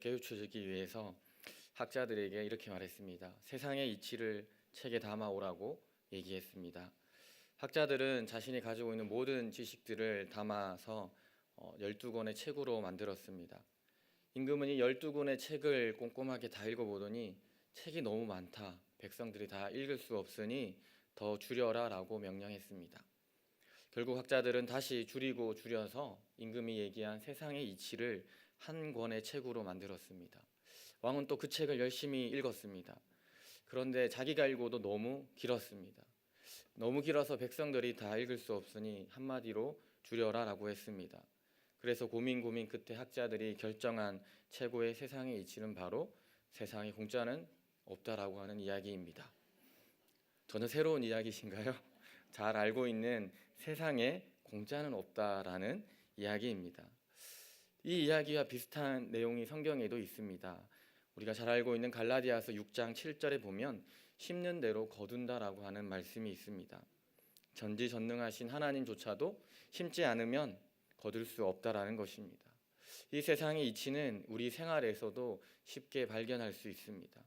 깨우쳐주기 위해서 학자들에게 이렇게 말했습니다. 세상의 이치를 책에 담아 오라고 얘기했습니다. 학자들은 자신이 가지고 있는 모든 지식들을 담아서 12권의 책으로 만들었습니다. 임금은 이 12권의 책을 꼼꼼하게 다 읽어보더니 책이 너무 많다. 백성들이 다 읽을 수 없으니 더 줄여라 라고 명령했습니다. 결국 학자들은 다시 줄이고 줄여서 임금이 얘기한 세상의 이치를 한 권의 책으로 만들었습니다. 왕은 또 그 책을 열심히 읽었습니다. 그런데 자기가 읽어도 너무 길었습니다. 너무 길어서 백성들이 다 읽을 수 없으니 한마디로 줄여라 라고 했습니다. 그래서 고민 끝에 학자들이 결정한 최고의 세상의 이치는 바로 세상에 공짜는 없다라고 하는 이야기입니다. 저는 새로운 이야기신가요? 잘 알고 있는 세상에 공짜는 없다라는 이야기입니다. 이 이야기와 비슷한 내용이 성경에도 있습니다. 우리가 잘 알고 있는 갈라디아서 6장 7절에 보면 심는 대로 거둔다라고 하는 말씀이 있습니다. 전지전능하신 하나님조차도 심지 않으면 거둘 수 없다라는 것입니다. 이 세상의 이치는 우리 생활에서도 쉽게 발견할 수 있습니다.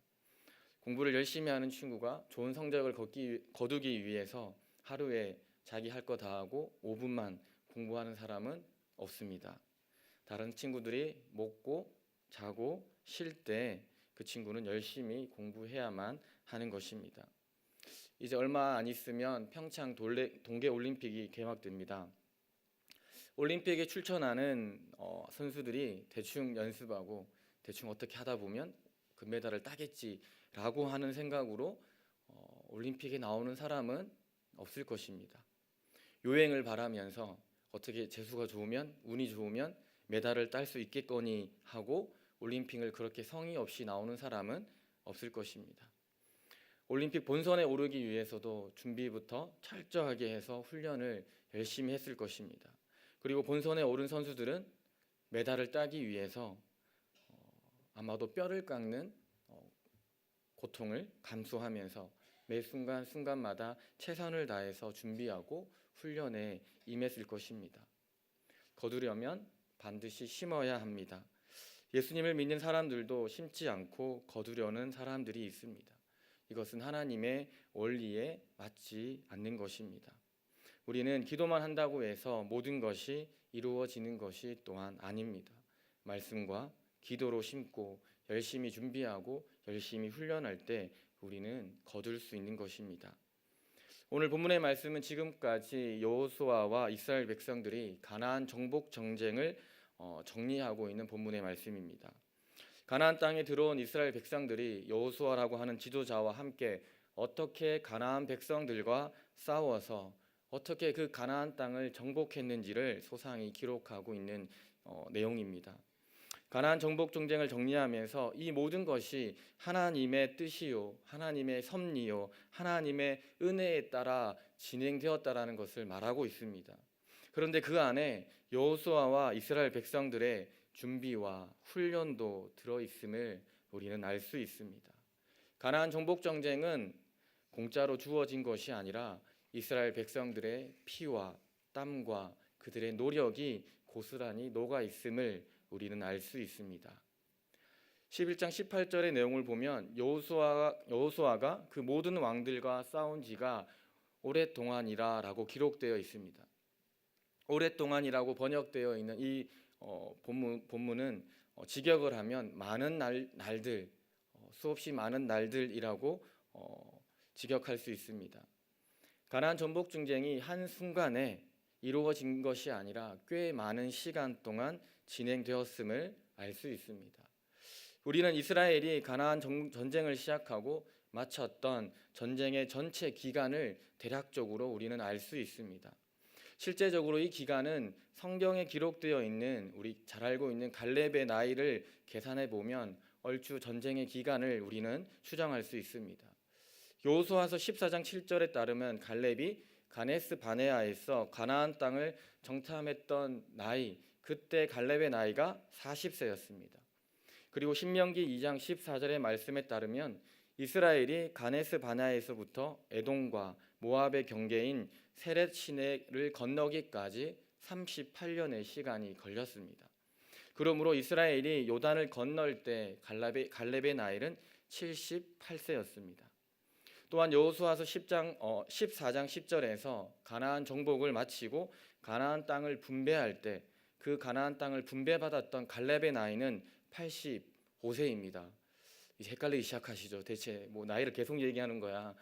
공부를 열심히 하는 친구가 좋은 성적을 거두기 위해서 하루에 자기 할 거 다 하고 5분만 공부하는 사람은 없습니다. 다른 친구들이 먹고 자고 쉴 때 그 친구는 열심히 공부해야만 하는 것입니다. 이제 얼마 안 있으면 평창 동계올림픽이 개막됩니다. 올림픽에 출전하는 선수들이 대충 연습하고 대충 어떻게 하다 보면 금메달을 따겠지라고 하는 생각으로 올림픽에 나오는 사람은 없을 것입니다. 요행을 바라면서 어떻게 재수가 좋으면 운이 좋으면 메달을 딸 수 있겠거니 하고 올림픽을 그렇게 성의 없이 나오는 사람은 없을 것입니다. 올림픽 본선에 오르기 위해서도 준비부터 철저하게 해서 훈련을 열심히 했을 것입니다. 그리고 본선에 오른 선수들은 메달을 따기 위해서 아마도 뼈를 깎는 고통을 감수하면서 매 순간마다 최선을 다해서 준비하고 훈련에 임했을 것입니다. 거두려면 반드시 심어야 합니다. 예수님을 믿는 사람들도 심지 않고 거두려는 사람들이 있습니다. 이것은 하나님의 원리에 맞지 않는 것입니다. 우리는 기도만 한다고 해서 모든 것이 이루어지는 것이 또한 아닙니다. 말씀과 기도로 심고 열심히 준비하고 열심히 훈련할 때 우리는 거둘 수 있는 것입니다. 오늘 본문의 말씀은 지금까지 여호수아와 이스라엘 백성들이 가나안 정복 정쟁을 정리하고 있는 본문의 말씀입니다. 가나안 땅에 들어온 이스라엘 백성들이 여호수아라고 하는 지도자와 함께 어떻게 가나안 백성들과 싸워서 어떻게 그 가나안 땅을 정복했는지를 소상히 기록하고 있는 내용입니다. 가나안 정복 정쟁을 정리하면서 이 모든 것이 하나님의 뜻이요, 하나님의 섭리요, 하나님의 은혜에 따라 진행되었다라는 것을 말하고 있습니다. 그런데 그 안에 여호수아와 이스라엘 백성들의 준비와 훈련도 들어있음을 우리는 알 수 있습니다. 가나안 정복 정쟁은 공짜로 주어진 것이 아니라 이스라엘 백성들의 피와 땀과 그들의 노력이 고스란히 녹아 있음을 우리는 알 수 있습니다. 11장 18절의 내용을 보면 여호수아가 그 모든 왕들과 싸운 지가 오랫동안이라 라고 기록되어 있습니다. 오랫동안이라고 번역되어 있는 이 본문은 직역을 하면 많은 날들, 수없이 많은 날들이라고 직역할 수 있습니다. 가나안 정복 정쟁이 한순간에 이루어진 것이 아니라 꽤 많은 시간 동안 진행되었음을 알 수 있습니다. 우리는 이스라엘이 가나안 전쟁을 시작하고 마쳤던 전쟁의 전체 기간을 대략적으로 우리는 알 수 있습니다. 실제적으로 이 기간은 성경에 기록되어 있는 우리 잘 알고 있는 갈렙의 나이를 계산해 보면 얼추 전쟁의 기간을 우리는 추정할 수 있습니다. 여호수아서 14장 7절에 따르면 갈렙이 가네스 바네아에서 가나안 땅을 정탐했던 나이, 그때 갈렙의 나이가 40세였습니다. 그리고 신명기 2장 14절의 말씀에 따르면 이스라엘이 가네스 바네아에서부터 에돔과 모압의 경계인 세렛 시내를 건너기까지 38년의 시간이 걸렸습니다. 그러므로 이스라엘이 요단을 건널 때 갈렙의 나이는 78세였습니다. 또한 여호수아서 14장 10절에서 가나안 정복을 마치고 가나안 땅을 분배할 때 그 가나안 땅을 분배받았던 갈렙의 나이는 85세입니다. 헷갈리기 시작하시죠. 대체 뭐 나이를 계속 얘기하는 거야.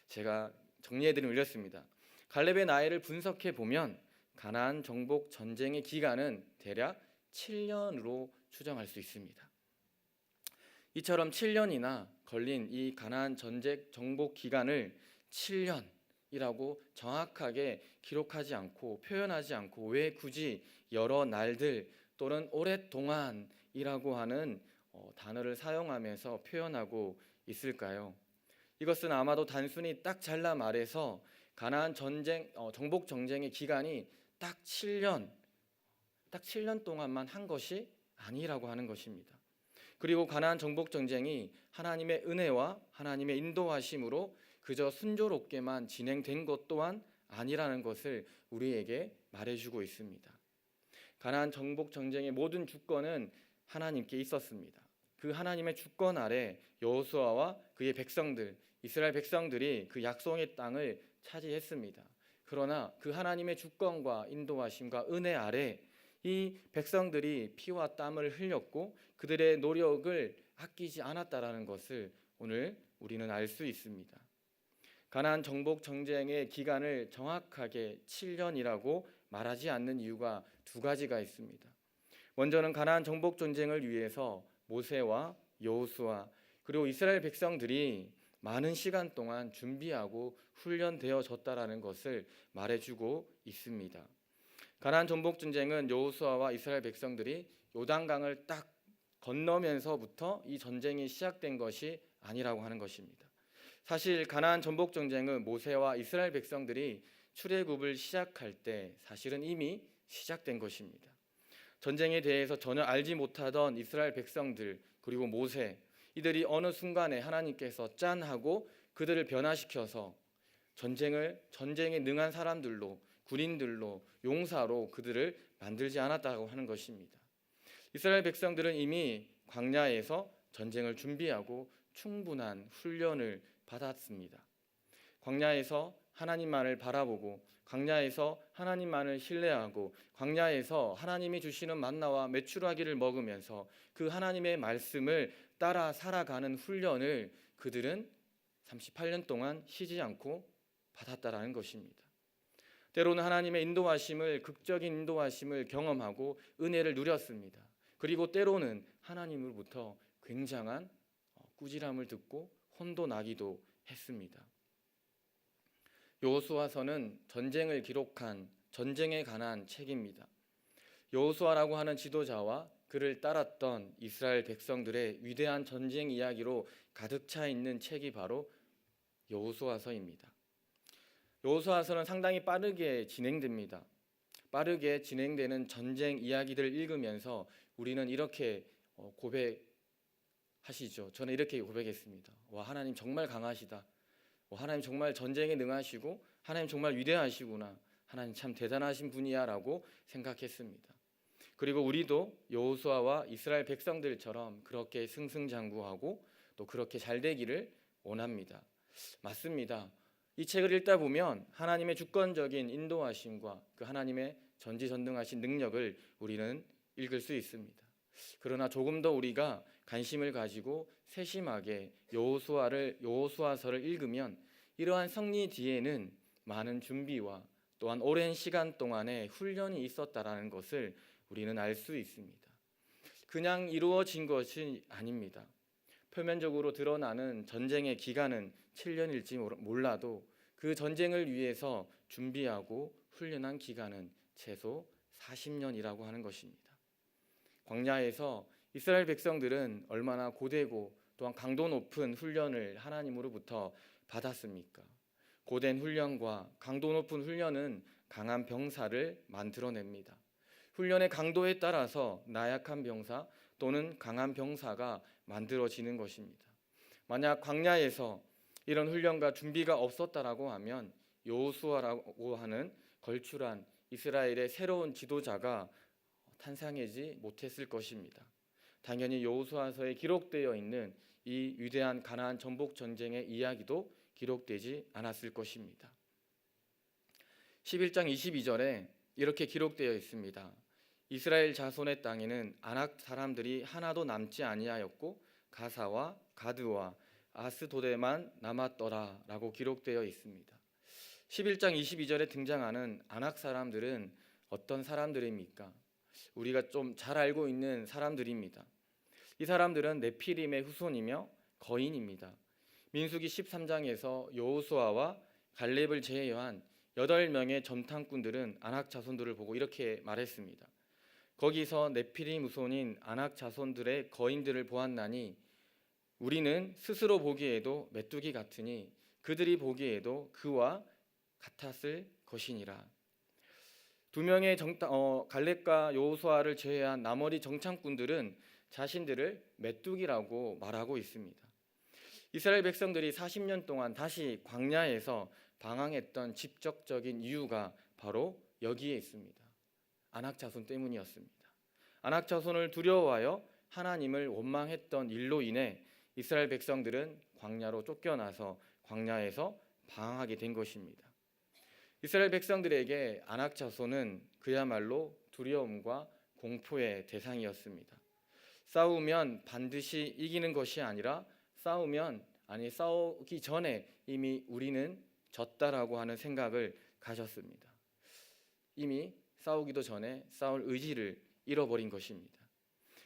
제가 정리해드리면 이렇습니다. 갈렙의 나이를 분석해 보면 가나안 정복 전쟁의 기간은 대략 7년으로 추정할 수 있습니다. 이처럼 7년이나 걸린 이 가나안 전쟁 정복 기간을 7년이라고 정확하게 기록하지 않고 표현하지 않고 왜 굳이 여러 날들 또는 오랫동안이라고 하는 단어를 사용하면서 표현하고 있을까요? 이것은 아마도 단순히 딱 잘라 말해서 가나안 정복 전쟁의 기간이 딱 7년 동안만 한 것이 아니라고 하는 것입니다. 그리고 가나안 정복 전쟁이 하나님의 은혜와 하나님의 인도하심으로 그저 순조롭게만 진행된 것 또한 아니라는 것을 우리에게 말해주고 있습니다. 가나안 정복 전쟁의 모든 주권은 하나님께 있었습니다. 그 하나님의 주권 아래 여호수아와 그의 백성들, 이스라엘 백성들이 그 약속의 땅을 차지했습니다. 그러나 그 하나님의 주권과 인도하심과 은혜 아래 이 백성들이 피와 땀을 흘렸고 그들의 노력을 아끼지 않았다라는 것을 오늘 우리는 알 수 있습니다. 가나안 정복 전쟁의 기간을 정확하게 7년이라고 말하지 않는 이유가 두 가지가 있습니다. 먼저는 가나안 정복 전쟁을 위해서 모세와 여호수아 그리고 이스라엘 백성들이 많은 시간 동안 준비하고 훈련되어졌다라는 것을 말해주고 있습니다. 가나안 정복 전쟁은 여호수아와 이스라엘 백성들이 요단강을 딱 건너면서부터 이 전쟁이 시작된 것이 아니라고 하는 것입니다. 사실 가나안 정복 전쟁은 모세와 이스라엘 백성들이 출애굽을 시작할 때 사실은 이미 시작된 것입니다. 전쟁에 대해서 전혀 알지 못하던 이스라엘 백성들 그리고 모세 이들이 어느 순간에 하나님께서 짠하고 그들을 변화시켜서 전쟁에 능한 사람들로 군인들로 용사로 그들을 만들지 않았다고 하는 것입니다. 이스라엘 백성들은 이미 광야에서 전쟁을 준비하고 충분한 훈련을 받았습니다. 광야에서 하나님만을 바라보고 광야에서 하나님만을 신뢰하고 광야에서 하나님이 주시는 만나와 메추라기를 먹으면서 그 하나님의 말씀을 따라 살아가는 훈련을 그들은 38년 동안 쉬지 않고 받았다라는 것입니다. 때로는 하나님의 극적인 인도하심을 경험하고 은혜를 누렸습니다. 그리고 때로는 하나님으로부터 굉장한 꾸지람을 듣고 혼도 나기도 했습니다. 여호수아서는 전쟁을 기록한 전쟁에 관한 책입니다. 여호수아라고 하는 지도자와 그를 따랐던 이스라엘 백성들의 위대한 전쟁 이야기로 가득 차 있는 책이 바로 여호수아서입니다. 여호수아서는 상당히 빠르게 진행됩니다. 빠르게 진행되는 전쟁 이야기들을 읽으면서 우리는 이렇게 고백하시죠. 저는 이렇게 고백했습니다. 와, 하나님 정말 강하시다. 하나님 정말 전쟁에 능하시고 하나님 정말 위대하시구나. 하나님 참 대단하신 분이야 라고 생각했습니다. 그리고 우리도 여호수아와 이스라엘 백성들처럼 그렇게 승승장구하고 또 그렇게 잘 되기를 원합니다. 맞습니다. 이 책을 읽다 보면 하나님의 주권적인 인도하심과 그 하나님의 전지전능하신 능력을 우리는 읽을 수 있습니다. 그러나 조금 더 우리가 관심을 가지고 세심하게 여호수아서를 읽으면 이러한 승리 뒤에는 많은 준비와 또한 오랜 시간 동안의 훈련이 있었다라는 것을 우리는 알 수 있습니다. 그냥 이루어진 것이 아닙니다. 표면적으로 드러나는 전쟁의 기간은 7년일지 몰라도 그 전쟁을 위해서 준비하고 훈련한 기간은 최소 40년이라고 하는 것입니다. 광야에서 이스라엘 백성들은 얼마나 고되고 또한 강도 높은 훈련을 하나님으로부터 받았습니까? 고된 훈련과 강도 높은 훈련은 강한 병사를 만들어냅니다. 훈련의 강도에 따라서 나약한 병사 또는 강한 병사가 만들어지는 것입니다. 만약 광야에서 이런 훈련과 준비가 없었다라고 하면 여호수아라고 하는 걸출한 이스라엘의 새로운 지도자가 탄생하지 못했을 것입니다. 당연히 여호수아서에 기록되어 있는 이 위대한 가나안 정복 전쟁의 이야기도 기록되지 않았을 것입니다. 11장 22절에 이렇게 기록되어 있습니다. 이스라엘 자손의 땅에는 아낙 사람들이 하나도 남지 아니하였고 가사와 가드와 아스도데만 남았더라 라고 기록되어 있습니다. 11장 22절에 등장하는 아낙 사람들은 어떤 사람들입니까? 우리가 좀 잘 알고 있는 사람들입니다. 이 사람들은 네피림의 후손이며 거인입니다. 민수기 13장에서 여호수아와 갈렙을 제외한 8명의 점탕꾼들은 아낙 자손들을 보고 이렇게 말했습니다. 거기서 네피림 후손인 아낙 자손들의 거인들을 보았나니 우리는 스스로 보기에도 메뚜기 같으니 그들이 보기에도 그와 같았을 것이니라. 두 명의 갈렙과 여호수아를 제외한 나머지 정탐꾼들은 자신들을 메뚜기라고 말하고 있습니다. 이스라엘 백성들이 40년 동안 다시 광야에서 방황했던 직접적인 이유가 바로 여기에 있습니다. 아낙 자손 때문이었습니다. 아낙 자손을 두려워하여 하나님을 원망했던 일로 인해 이스라엘 백성들은 광야로 쫓겨나서 광야에서 방황하게 된 것입니다. 이스라엘 백성들에게 아낙 자손은 그야말로 두려움과 공포의 대상이었습니다. 싸우면 반드시 이기는 것이 아니라 싸우기 전에 이미 우리는 졌다라고 하는 생각을 가졌습니다. 이미 싸우기도 전에 싸울 의지를 잃어버린 것입니다.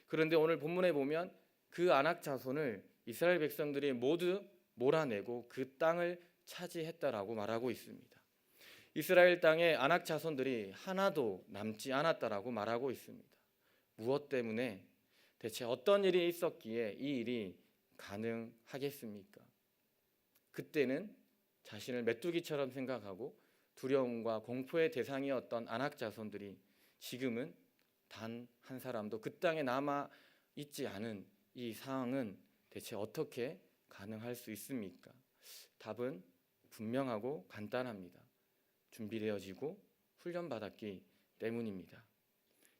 그런데 오늘 본문에 보면 그 아낙 자손을 이스라엘 백성들이 모두 몰아내고 그 땅을 차지했다라고 말하고 있습니다. 이스라엘 땅에 아낙 자손들이 하나도 남지 않았다라고 말하고 있습니다. 무엇 때문에 대체 어떤 일이 있었기에 이 일이 가능하겠습니까? 그때는 자신을 메뚜기처럼 생각하고 두려움과 공포의 대상이었던 아낙 자손들이 지금은 단 한 사람도 그 땅에 남아 있지 않은 이 상황은 대체 어떻게 가능할 수 있습니까? 답은 분명하고 간단합니다. 준비되어지고 훈련받았기 때문입니다.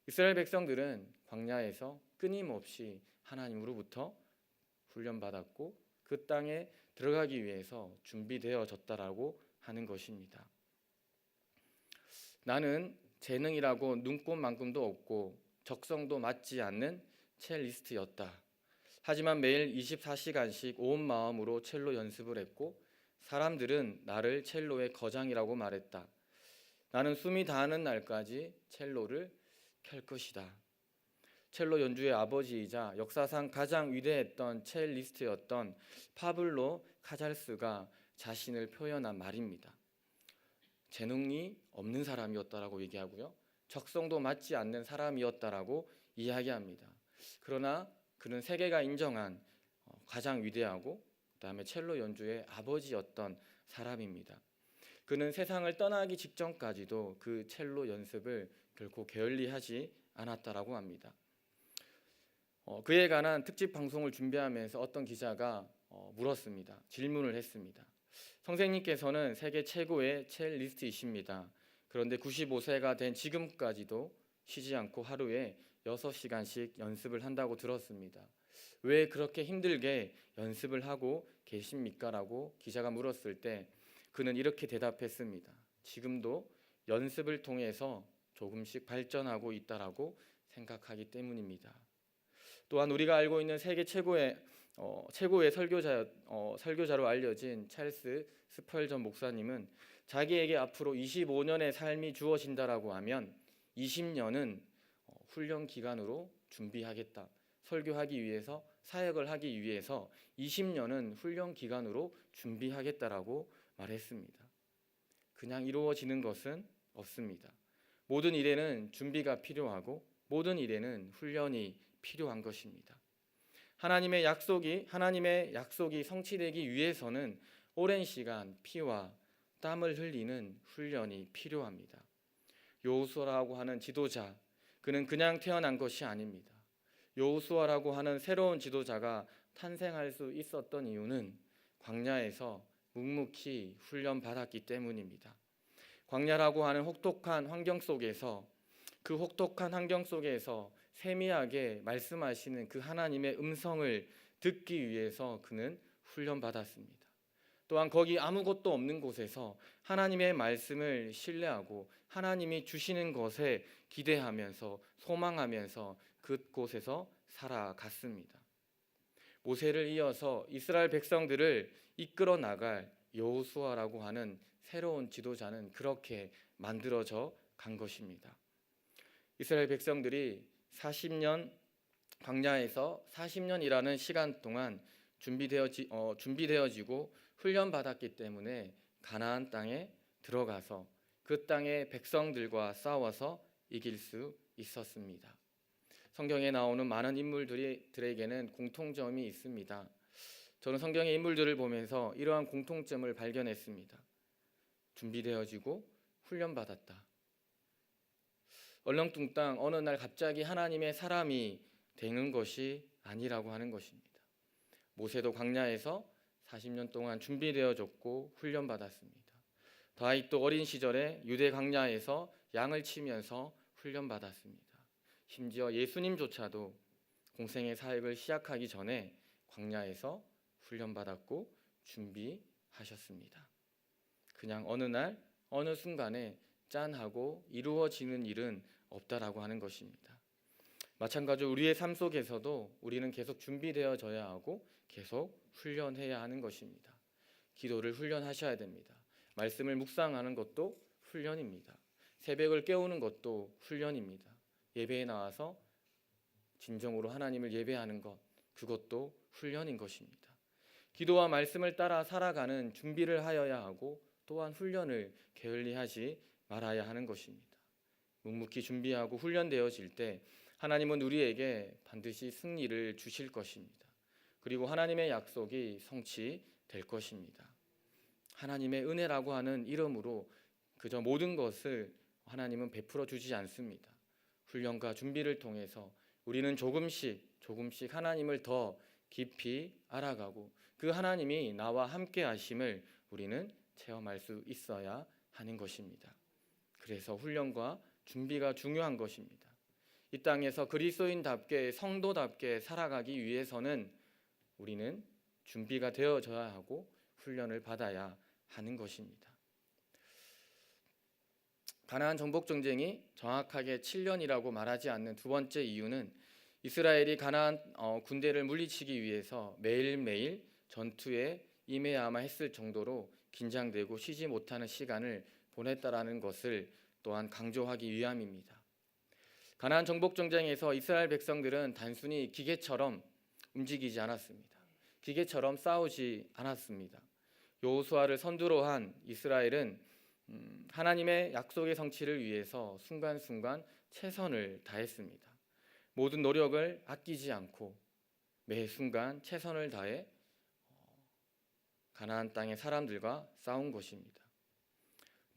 이스라엘 백성들은 광야에서 끊임없이 하나님으로부터 훈련받았고 그 땅에 들어가기 위해서 준비되어졌다라고 하는 것입니다. 나는 재능이라고 눈꼽만큼도 없고 적성도 맞지 않는 첼리스트였다. 하지만 매일 24시간씩 온 마음으로 첼로 연습을 했고 사람들은 나를 첼로의 거장이라고 말했다. 나는 숨이 다하는 날까지 첼로를 켤 것이다. 첼로 연주의 아버지이자 역사상 가장 위대했던 첼리스트였던 파블로 카잘스가 자신을 표현한 말입니다. 재능이 없는 사람이었다라고 얘기하고요. 적성도 맞지 않는 사람이었다라고 이야기합니다. 그러나 그는 세계가 인정한 가장 위대하고 그다음에 첼로 연주의 아버지였던 사람입니다. 그는 세상을 떠나기 직전까지도 그 첼로 연습을 결코 게을리하지 않았다라고 합니다. 그에 관한 특집 방송을 준비하면서 어떤 기자가 물었습니다. 질문을 했습니다. 선생님께서는 세계 최고의 첼리스트이십니다. 그런데 95세가 된 지금까지도 쉬지 않고 하루에 6시간씩 연습을 한다고 들었습니다. 왜 그렇게 힘들게 연습을 하고 계십니까? 라고 기자가 물었을 때 그는 이렇게 대답했습니다. 지금도 연습을 통해서 조금씩 발전하고 있다라고 생각하기 때문입니다. 또한 우리가 알고 있는 세계 최고의 설교자로 알려진 찰스 스펄전 목사님은 자기에게 앞으로 25년의 삶이 주어진다라고 하면 20년은 훈련 기간으로 준비하겠다. 설교하기 위해서 사역을 하기 위해서 20년은 훈련 기간으로 준비하겠다라고 말했습니다. 그냥 이루어지는 것은 없습니다. 모든 일에는 준비가 필요하고 모든 일에는 훈련이 필요한 것입니다. 하나님의 약속이 성취되기 위해서는 오랜 시간 피와 땀을 흘리는 훈련이 필요합니다. 여호수아라고 하는 지도자, 그는 그냥 태어난 것이 아닙니다. 여호수아라고 하는 새로운 지도자가 탄생할 수 있었던 이유는 광야에서 묵묵히 훈련받았기 때문입니다. 광야라고 하는 혹독한 환경 속에서 그 혹독한 환경 속에서 세미하게 말씀하시는 그 하나님의 음성을 듣기 위해서 그는 훈련받았습니다. 또한 거기 아무것도 없는 곳에서 하나님의 말씀을 신뢰하고 하나님이 주시는 것에 기대하면서 소망하면서 그곳에서 살아갔습니다. 모세를 이어서 이스라엘 백성들을 이끌어 나갈 여호수아라고 하는 새로운 지도자는 그렇게 만들어져 간 것입니다. 이스라엘 백성들이 40년 광야에서 40년이라는 시간 동안 준비되어지고 훈련받았기 때문에 가나안 땅에 들어가서 그 땅의 백성들과 싸워서 이길 수 있었습니다. 성경에 나오는 많은 인물들에게는 공통점이 있습니다. 저는 성경의 인물들을 보면서 이러한 공통점을 발견했습니다. 준비되어지고 훈련받았다. 얼렁뚱땅 어느 날 갑자기 하나님의 사람이 되는 것이 아니라고 하는 것입니다. 모세도 광야에서 40년 동안 준비되어졌고 훈련받았습니다. 다윗도 어린 시절에 유대 광야에서 양을 치면서 훈련받았습니다. 심지어 예수님조차도 공생의 사역을 시작하기 전에 광야에서 훈련받았고 준비하셨습니다. 그냥 어느 날 어느 순간에 짠하고 이루어지는 일은 없다라고 하는 것입니다. 마찬가지로 우리의 삶 속에서도 우리는 계속 준비되어져야 하고 계속 훈련해야 하는 것입니다. 기도를 훈련하셔야 됩니다. 말씀을 묵상하는 것도 훈련입니다. 새벽을 깨우는 것도 훈련입니다. 예배에 나와서 진정으로 하나님을 예배하는 것, 그것도 훈련인 것입니다. 기도와 말씀을 따라 살아가는 준비를 하여야 하고 또한 훈련을 게을리하지 말아야 하는 것입니다. 묵묵히 준비하고 훈련되어질 때 하나님은 우리에게 반드시 승리를 주실 것입니다. 그리고 하나님의 약속이 성취될 것입니다. 하나님의 은혜라고 하는 이름으로 그저 모든 것을 하나님은 베풀어 주지 않습니다. 훈련과 준비를 통해서 우리는 조금씩 하나님을 더 깊이 알아가고 그 하나님이 나와 함께 하심을 우리는 체험할 수 있어야 하는 것입니다. 그래서 훈련과 준비가 중요한 것입니다. 이 땅에서 그리스도인답게 성도답게 살아가기 위해서는 우리는 준비가 되어져야 하고 훈련을 받아야 하는 것입니다. 가나안 정복 전쟁이 정확하게 7년이라고 말하지 않는 두 번째 이유는 이스라엘이 가나안 군대를 물리치기 위해서 매일매일 전투에 임해야만 했을 정도로 긴장되고 쉬지 못하는 시간을 보냈다라는 것을 또한 강조하기 위함입니다. 가나안 정복 전쟁에서 이스라엘 백성들은 단순히 기계처럼 움직이지 않았습니다. 기계처럼 싸우지 않았습니다. 여호수아를 선두로 한 이스라엘은 하나님의 약속의 성취를 위해서 순간순간 최선을 다했습니다. 모든 노력을 아끼지 않고 매 순간 최선을 다해 가나안 땅의 사람들과 싸운 것입니다.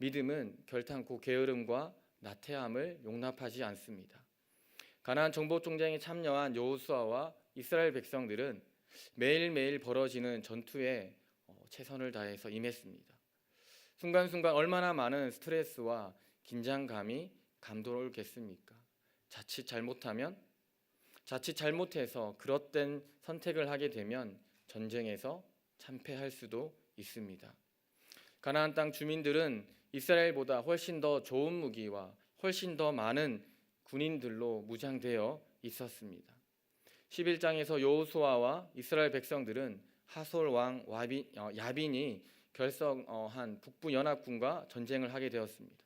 믿음은 결탄코 게으름과 나태함을 용납하지 않습니다. 가나안 정복 전쟁에 참여한 여호수아와 이스라엘 백성들은 매일매일 벌어지는 전투에 최선을 다해서 임했습니다. 순간순간 얼마나 많은 스트레스와 긴장감이 감돌겠습니까? 자칫 잘못해서 그릇된 선택을 하게 되면 전쟁에서 참패할 수도 있습니다. 가나안 땅 주민들은 이스라엘보다 훨씬 더 좋은 무기와 훨씬 더 많은 군인들로 무장되어 있었습니다. 11장에서 여호수아와 이스라엘 백성들은 하솔 왕 야빈이 결성한 북부 연합군과 전쟁을 하게 되었습니다.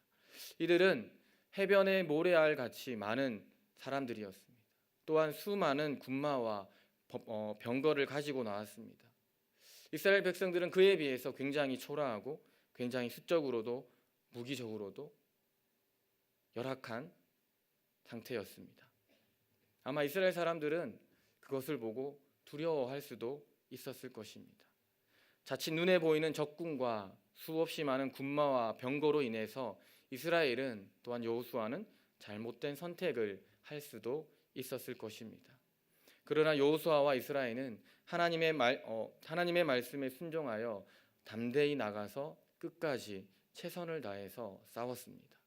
이들은 해변의 모래알 같이 많은 사람들이었습니다. 또한 수많은 군마와 병거를 가지고 나왔습니다. 이스라엘 백성들은 그에 비해서 굉장히 초라하고 굉장히 수적으로도 무기적으로도 열악한 상태였습니다. 아마 이스라엘 사람들은 그것을 보고 두려워할 수도 있었을 것입니다. 자칫 눈에 보이는 적군과 수없이 많은 군마와 병거로 인해서 이스라엘은 또한 여호수아는 잘못된 선택을 할 수도 있었을 것입니다. 그러나 여호수아와 이스라엘은 하나님의 말씀에 순종하여 담대히 나가서 끝까지 최선을 다해서 싸웠습니다.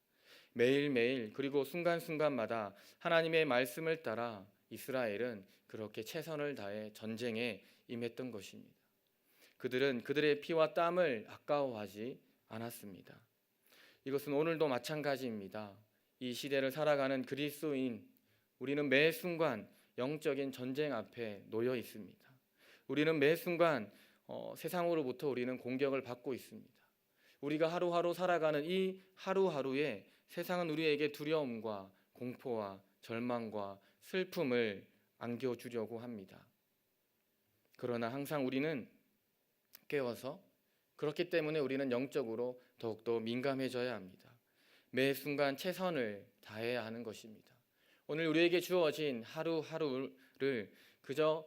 매일매일 그리고 순간순간마다 하나님의 말씀을 따라 이스라엘은 그렇게 최선을 다해 전쟁에 임했던 것입니다. 그들은 그들의 피와 땀을 아까워하지 않았습니다. 이것은 오늘도 마찬가지입니다. 이 시대를 살아가는 그리스도인, 우리는 매 순간 영적인 전쟁 앞에 놓여 있습니다. 우리는 매 순간 세상으로부터 우리는 공격을 받고 있습니다. 우리가 하루하루 살아가는 이 하루하루에 세상은 우리에게 두려움과 공포와 절망과 슬픔을 안겨주려고 합니다. 그러나 항상 우리는 깨워서, 그렇기 때문에 우리는 영적으로 더욱더 민감해져야 합니다. 매 순간 최선을 다해야 하는 것입니다. 오늘 우리에게 주어진 하루하루를 그저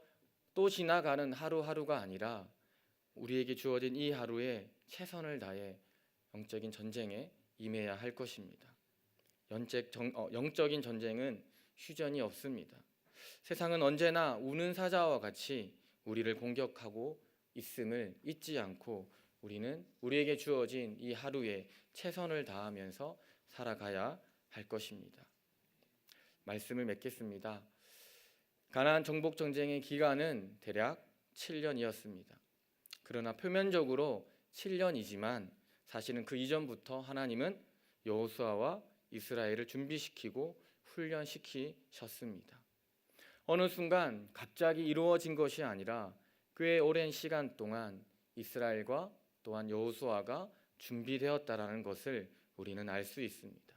또 지나가는 하루하루가 아니라 우리에게 주어진 이 하루에 최선을 다해 영적인 전쟁에 임해야 할 것입니다. 영적인 전쟁은 휴전이 없습니다. 세상은 언제나 우는 사자와 같이 우리를 공격하고 있음을 잊지 않고 우리는 우리에게 주어진 이 하루에 최선을 다하면서 살아가야 할 것입니다. 말씀을 맺겠습니다. 가나안 정복 전쟁의 기간은 대략 7년이었습니다. 그러나 표면적으로 7년이지만 사실은 그 이전부터 하나님은 여호수아와 이스라엘을 준비시키고 훈련시키셨습니다. 어느 순간 갑자기 이루어진 것이 아니라 꽤 오랜 시간 동안 이스라엘과 또한 여호수아가 준비되었다라는 것을 우리는 알 수 있습니다.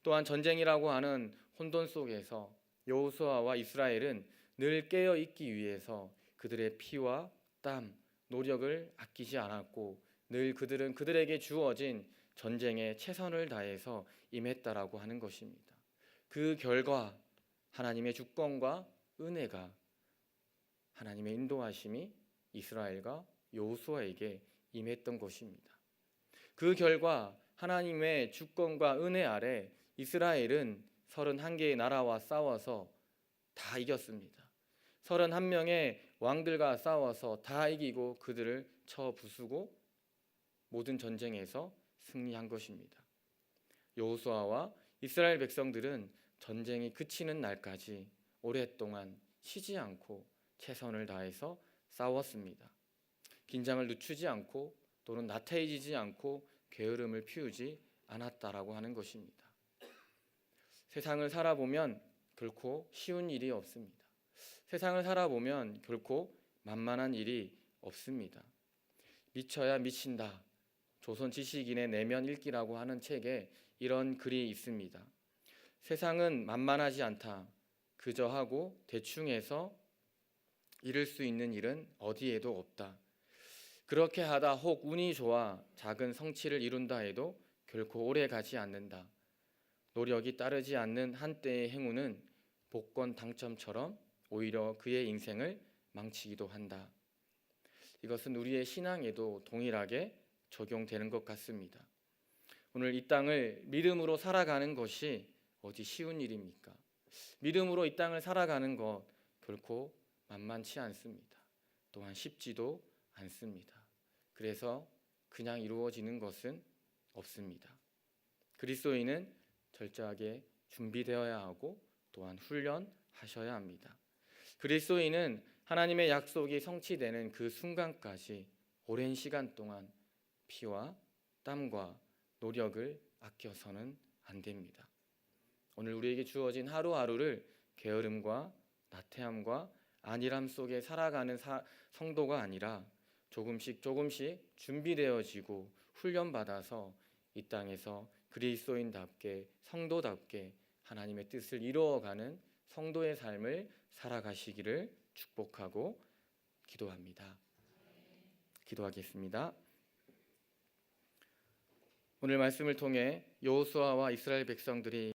또한 전쟁이라고 하는 혼돈 속에서 여호수아와 이스라엘은 늘 깨어 있기 위해서 그들의 피와 땀, 노력을 아끼지 않았고 늘 그들은 그들에게 주어진 전쟁에 최선을 다해서 임했다라고 하는 것입니다. 그 결과 하나님의 주권과 은혜가, 하나님의 인도하심이 이스라엘과 여호수아에게 임했던 것입니다. 그 결과 하나님의 주권과 은혜 아래 이스라엘은 31개의 나라와 싸워서 다 이겼습니다. 31명의 왕들과 싸워서 다 이기고 그들을 쳐 부수고 모든 전쟁에서 승리한 것입니다. 여호수아와 이스라엘 백성들은 전쟁이 그치는 날까지 오랫동안 쉬지 않고 최선을 다해서 싸웠습니다. 긴장을 늦추지 않고 또는 나태해지지 않고 게으름을 피우지 않았다라고 하는 것입니다. 세상을 살아보면 결코 쉬운 일이 없습니다. 세상을 살아보면 결코 만만한 일이 없습니다. 미쳐야 미친다. 조선 지식인의 내면 읽기라고 하는 책에 이런 글이 있습니다. 세상은 만만하지 않다. 그저 하고 대충 해서 이룰 수 있는 일은 어디에도 없다. 그렇게 하다 혹 운이 좋아 작은 성취를 이룬다 해도 결코 오래 가지 않는다. 노력이 따르지 않는 한때의 행운은 복권 당첨처럼 오히려 그의 인생을 망치기도 한다. 이것은 우리의 신앙에도 동일하게 적용되는 것 같습니다. 오늘 이 땅을 믿음으로 살아가는 것이 어디 쉬운 일입니까? 믿음으로 이 땅을 살아가는 것 결코 만만치 않습니다. 또한 쉽지도 않습니다. 그래서 그냥 이루어지는 것은 없습니다. 그리스도인은 철저하게 준비되어야 하고 또한 훈련하셔야 합니다. 그리스도인은 하나님의 약속이 성취되는 그 순간까지 오랜 시간 동안 피와 땀과 노력을 아껴서는 안 됩니다. 오늘 우리에게 주어진 하루하루를 게으름과 나태함과 안일함 속에 살아가는 성도가 아니라 조금씩 준비되어지고 훈련받아서 이 땅에서 그리스도인답게 성도답게 하나님의 뜻을 이루어가는 성도의 삶을 살아가시기를 축복하고 기도합니다. 기도하겠습니다. 오늘 말씀을 통해 여호수아와 이스라엘 백성들이